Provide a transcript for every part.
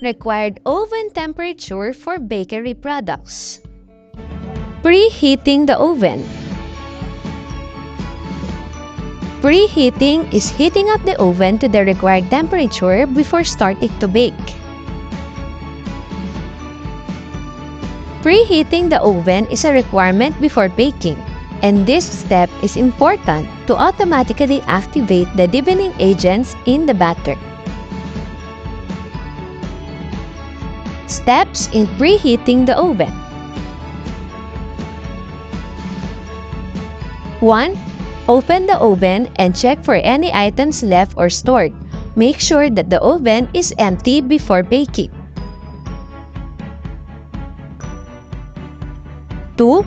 Required oven temperature for bakery products. Preheating the oven. Preheating is heating up the oven to the required temperature before starting to bake. Preheating the oven is a requirement before baking, and this step is important to automatically activate the leavening agents in the batter. Steps in preheating the oven. 1. Open the oven and check for any items left or stored. Make sure that the oven is empty before baking. 2.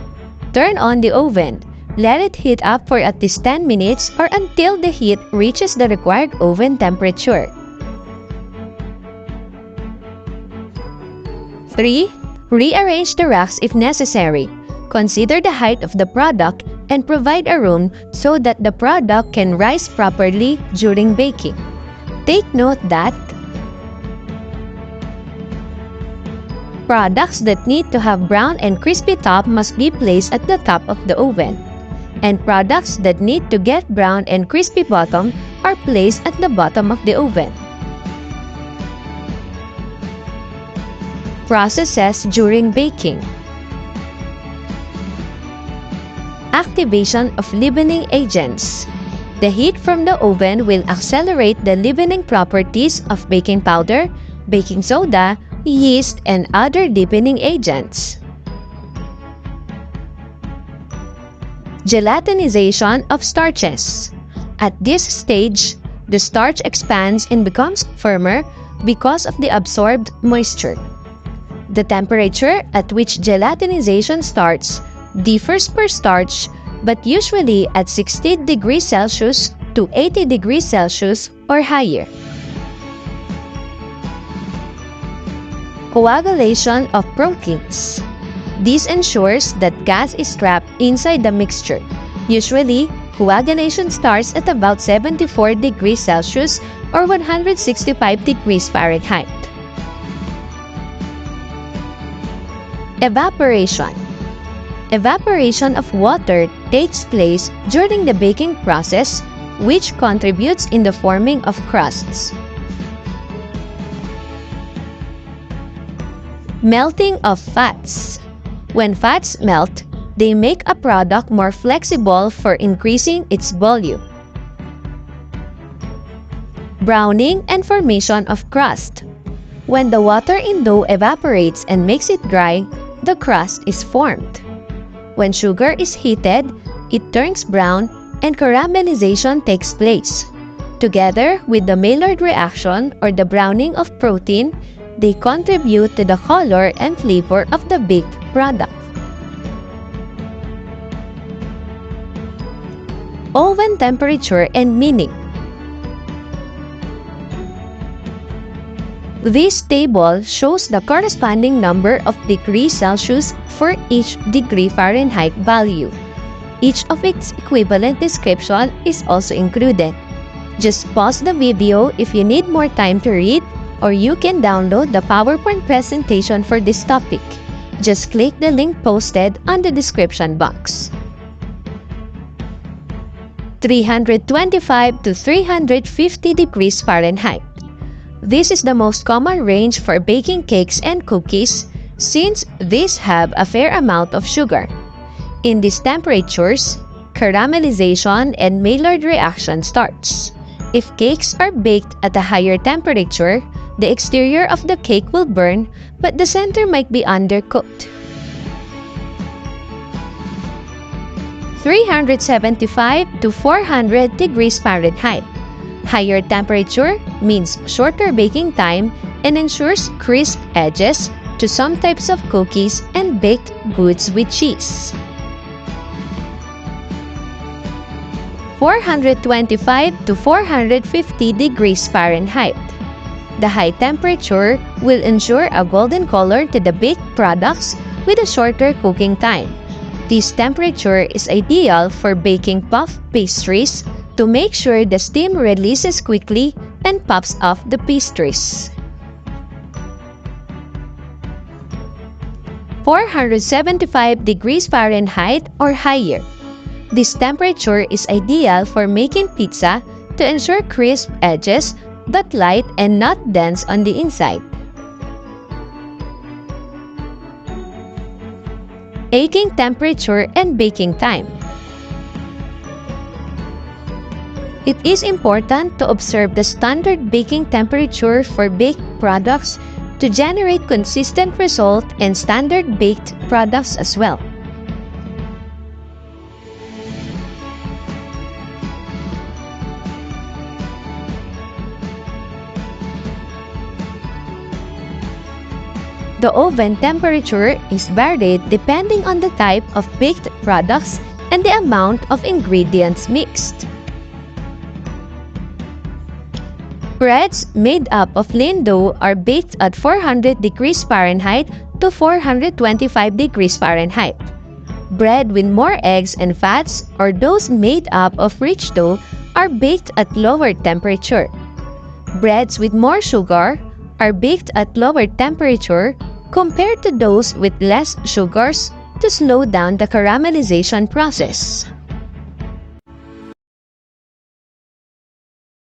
Turn on the oven. Let it heat up for at least 10 minutes or until the heat reaches the required oven temperature. 3. Rearrange the racks if necessary. Consider the height of the product and provide a room so that the product can rise properly during baking. Take note that products that need to have brown and crispy top must be placed at the top of the oven, and products that need to get brown and crispy bottom are placed at the bottom of the oven. Processes during baking. Activation of leavening agents. The heat from the oven will accelerate the leavening properties of baking powder, baking soda, yeast, and other leavening agents. Gelatinization of starches. At this stage, the starch expands and becomes firmer because of the absorbed moisture. The temperature at which gelatinization starts differs per starch, but usually at 60 degrees Celsius to 80 degrees Celsius or higher. Coagulation of proteins. This ensures that gas is trapped inside the mixture. Usually, coagulation starts at about 74 degrees Celsius or 165 degrees Fahrenheit. Evaporation. Evaporation of water takes place during the baking process, which contributes in the forming of crusts. Melting of fats. When fats melt, they make a product more flexible for increasing its volume. Browning and formation of crust. When the water in dough evaporates and makes it dry, the crust is formed. When sugar is heated, it turns brown and caramelization takes place. Together with the Maillard reaction or the browning of protein, they contribute to the color and flavor of the baked product. Oven temperature and meaning. This table shows the corresponding number of degrees Celsius for each degree Fahrenheit value. Each of its equivalent description is also included. Just pause the video if you need more time to read, or you can download the PowerPoint presentation for this topic. Just click the link posted on the description box. 325 to 350 degrees Fahrenheit. This is the most common range for baking cakes and cookies since these have a fair amount of sugar. In these temperatures, caramelization and Maillard reaction starts. If cakes are baked at a higher temperature, the exterior of the cake will burn, but the center might be undercooked. 375 to 400 degrees Fahrenheit. Higher temperature means shorter baking time and ensures crisp edges to some types of cookies and baked goods with cheese. 425 to 450 degrees Fahrenheit. The high temperature will ensure a golden color to the baked products with a shorter cooking time. This temperature is ideal for baking puff pastries to make sure the steam releases quickly and pops off the pastries. 475 degrees Fahrenheit or higher. This temperature is ideal for making pizza to ensure crisp edges but light and not dense on the inside. Baking temperature and baking time. It is important to observe the standard baking temperature for baked products to generate consistent result and standard baked products as well. The oven temperature is varied depending on the type of baked products and the amount of ingredients mixed. Breads made up of lean dough are baked at 400 degrees Fahrenheit to 425 degrees Fahrenheit. Bread with more eggs and fats or those made up of rich dough are baked at lower temperature. Breads with more sugar are baked at lower temperature compared to those with less sugars to slow down the caramelization process.